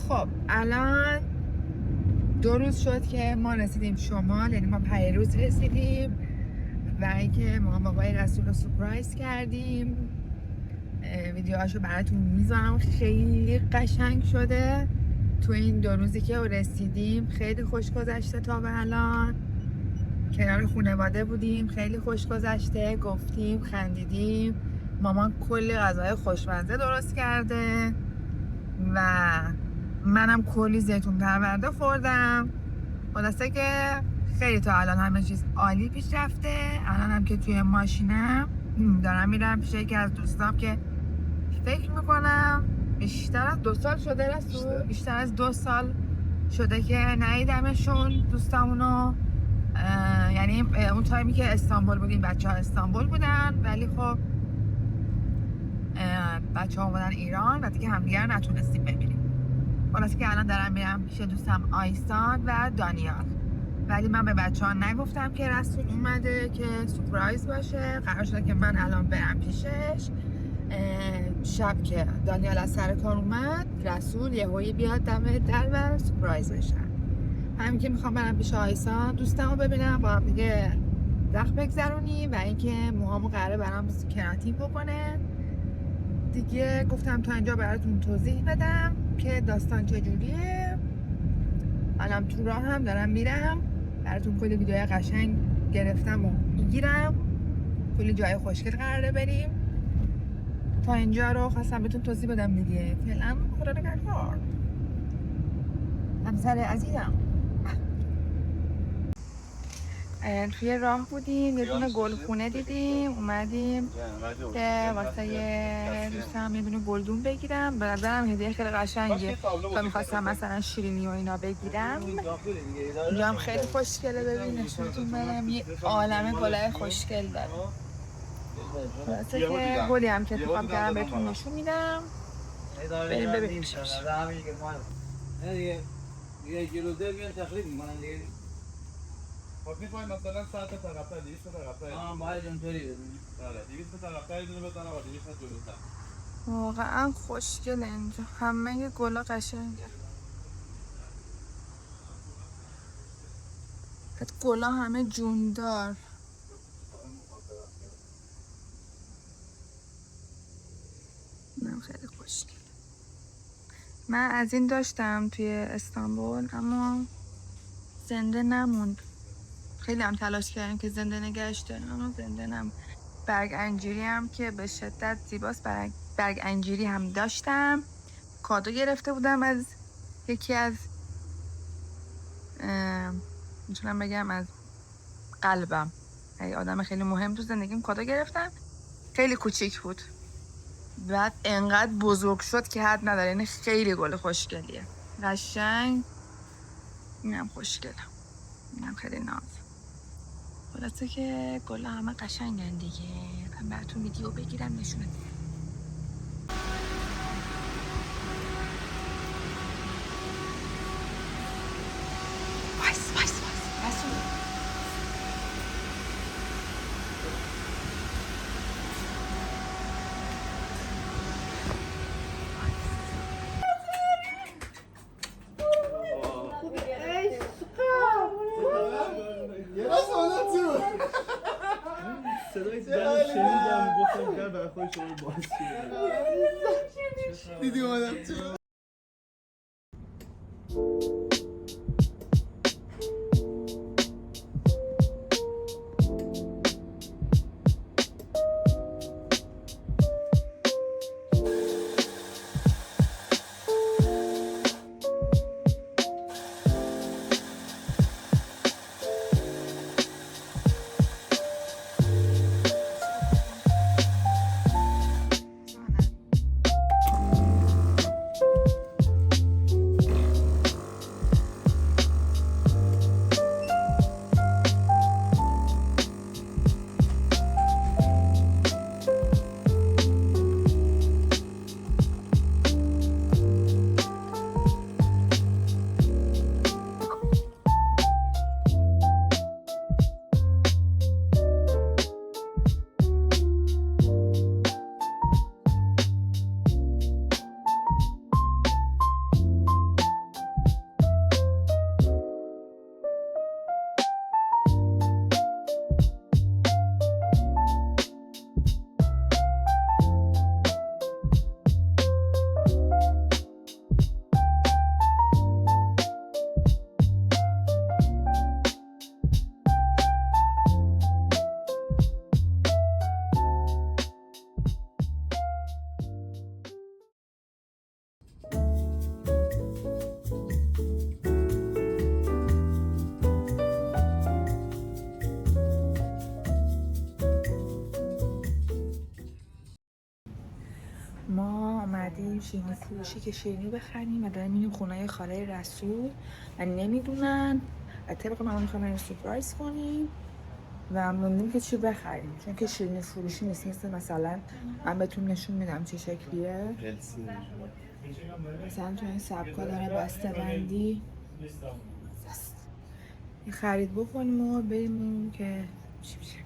خب الان 2 روز شد که ما رسیدیم شمال، یعنی ما پیروز رسیدیم و اینکه ما بابای رسول رو سورپرایز کردیم. ویدیوهاشو براتون میذارم، خیلی قشنگ شده. تو این 2 روزی که رسیدیم خیلی خوش گذشته. تا به الان کنار خانواده بودیم، خیلی خوش گذشته، گفتیم، خندیدیم. مامان کلی غذای خوشمزه درست کرده و منم کلی زیتون پرورده خوردم. خلاصه که خیلی تا الان همه چیز عالی پیش رفته. الان هم که توی ماشینم دارم میرم پیش یکی از دوستام که فکر میکنم بیشتر از 2 سال شده رسول، بیشتر از 2 سال شده که ندیدمشون دوستامونو. یعنی اون تایمی که استانبول بودیم بچه ها استانبول بودن، ولی خب بچه ها اومدن ایران و دیگه همدیگر نتونستیم ببینیم. خلاصه که الان دارم میرم پیش دوستم آیسان و دانیال، ولی من به بچه ها نگفتم که رسول اومده که سورپرایز باشه. قرار شده که من الان برم پیشش. شب که دانیال از سر کار اومد، رسول یهویی بیاد دم در و سورپرایز بشن. همین که میخوام برم پیش آیسان دوستمو ببینم، با هم دیگه وقت بگذرونیم و اینکه موهامو قراره برام کراتین بکنه. دیگه گفتم تا اینجا براتون توضیح بدم که داستان چجوریه. الان تو راه هم دارم میرم، براتون کلی ویدیوهای قشنگ گرفتم و میگیرم. کلی جای خوشگل قراره بریم. تا اینجا رو خواستم بهتون توضیح بدم دیگه. فعلا خدا نگهدار همسر عزیزم. توی راه بودیم، یه دونه گلخونه دیدیم، اومدیم که واسه یه دوستم یه دونه گلدون بگیرم. به نظرم هدیه خیلی قشنگه تا میخواستم مثلا شیرینی و اینا بگیرم. اینجا هم خیلی خوشگله، ببین نشونتون بدم، یه عالمه گلای خوشگل داره. واسه که گلی هم که انتخاب کردم بهتون نشون میدم. بریم ببینیم چی میشه. یه کیلو بیان تخریب میکنن دیگه. خب میخوای مثلا ساعت تقاطع 200 تقاطع باید اینطوری بدونی. بله 200 تقاطع دونه بزنه و 200 جلوتر. واقعا خوشگله اینجا، همه گلا قشنگه. گلا همه جوندار. خیلی خوشگل. من از این داشتم توی استانبول اما زنده نموند. خیلی هم تلاش کردیم که زنده نگهش داریم اما زنده نموند. برگ انجیری هم که به شدت زیباست. برگ انجیری هم داشتم، کادو گرفته بودم از یکی از میتونم بگم از قلبم، یعنی آدم خیلی مهم تو زندگیم کادو گرفتم. خیلی کوچیک بود، بعد انقدر بزرگ شد که حد نداره. یعنی خیلی گل خوشگلیه، قشنگ. اینم خوشگله، اینم خیلی ناز. خلاصه که گلا همه قشنگن دیگه. من براتون ویدیو بگیرم نشونت. وایس صدای زن شنیدم گفتم که برای خود شما باز دیدی اومدم تو. ما اومدیم شیرینی فروشی که شیرینی بخریم و داریم میریم خونه خاله رسول و نمیدونن و طبق معمول میخوایم بریم سورپرایز کنیم و موندیم که چی بخریم، چون که شیرینی فروشی نیست. مثلا من بهتون نشون میدم چه شکلیه. مثلا تو این سبکا داره بسته‌بندی. خرید بکنیم و بریم که چی بشه.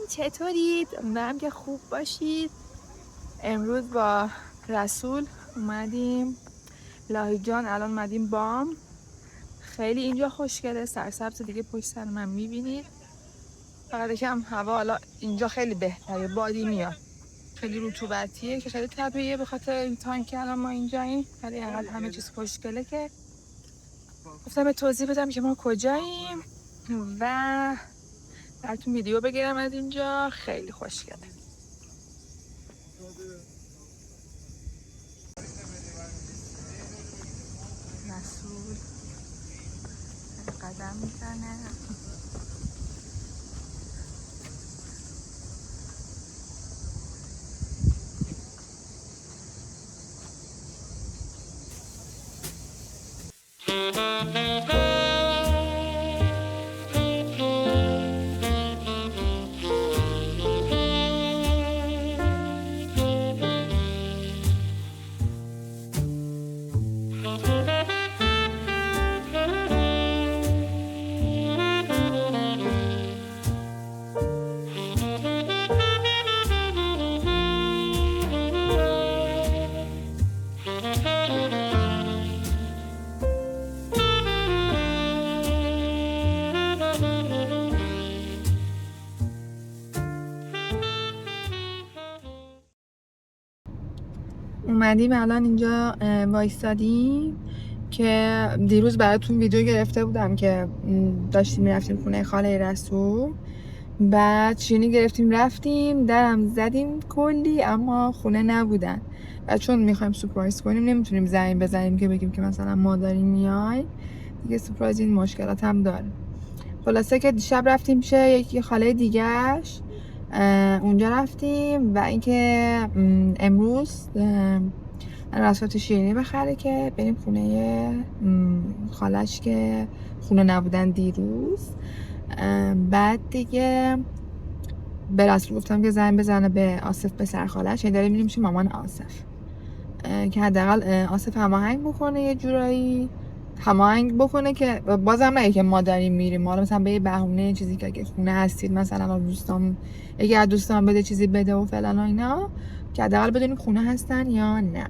چطورید؟ امیدوارم که خوب باشید. امروز با رسول اومدیم لاهیجان. الان اومدیم بام. خیلی اینجا خوشگله، سرسبز دیگه پشت سر من میبینید. فقط یکم هوا حالا اینجا خیلی بهتره، بادی میاد، خیلی رطوبتیه که خیلی طبیعیه به خاطر این تایم که الان ما اینجاییم. ولی انقدر همه چیز خوشگله که گفتم به توضیح بدم که ما کجاییم و براتون ویدیو بگیرم از اینجا. خیلی خوشگله. رسول قدم میزنه. اومدیم الان اینجا وایستادیم که دیروز براتون ویدیو گرفته بودم که داشتیم میرفتیم خونه خاله رسول. بعد شیرینی گرفتیم رفتیم، درم زدیم کلی اما خونه نبودن. و چون میخوایم سورپرایز کنیم نمیتونیم زنگ بزنیم که بگیم که مثلا ما داریم میای دیگه. سورپرایز این مشکلات هم داره. خلاصه که دیشب رفتیم پیش یکی خاله دیگه‌اش، اونجا رفتیم و اینکه امروز رسولت شیرینی بخره که بریم خونه خالش که خونه نبودن دیروز. بعد دیگه به رسول گفتم که زنگ بزنه به آصف پسر خالش، یعنی داریم میریم پیش مامان آصف که حداقل آصف هماهنگ بکنه، یه جورایی هماهنگ بکنه که بازم نه که ما داریم میریم، حالا مثلا به یه بهونه چیزی که اگه خونه هستید مثلا دوستان یکی از دوستان بده چیزی بده و فلان و اینا، که حداقل بدونیم خونه هستن یا نه.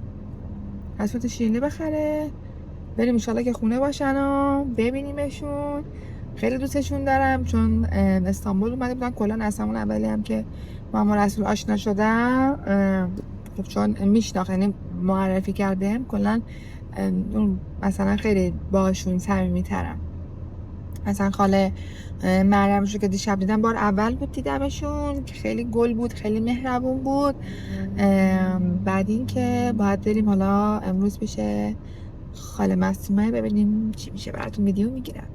رسولت شیرینی بخره بریم ان شاءالله که خونه باشن و ببینیمشون. خیلی دوستشون دارم چون استانبول اومده بودن. کلا از همون اولی هم که ما رسول آشنا شدم خب چون میشناخت، یعنی معرفی کردم، کلا مثلا خیلی باشون صمیمی‌ترم. مثلا خاله مریم که دیشب دیدم بار اول بود دیدمشون که خیلی گل بود، خیلی مهربون بود. بعد این که باید بریم حالا امروز پیش خاله معصومه ببینیم چی میشه، براتون ویدیو میگیرم.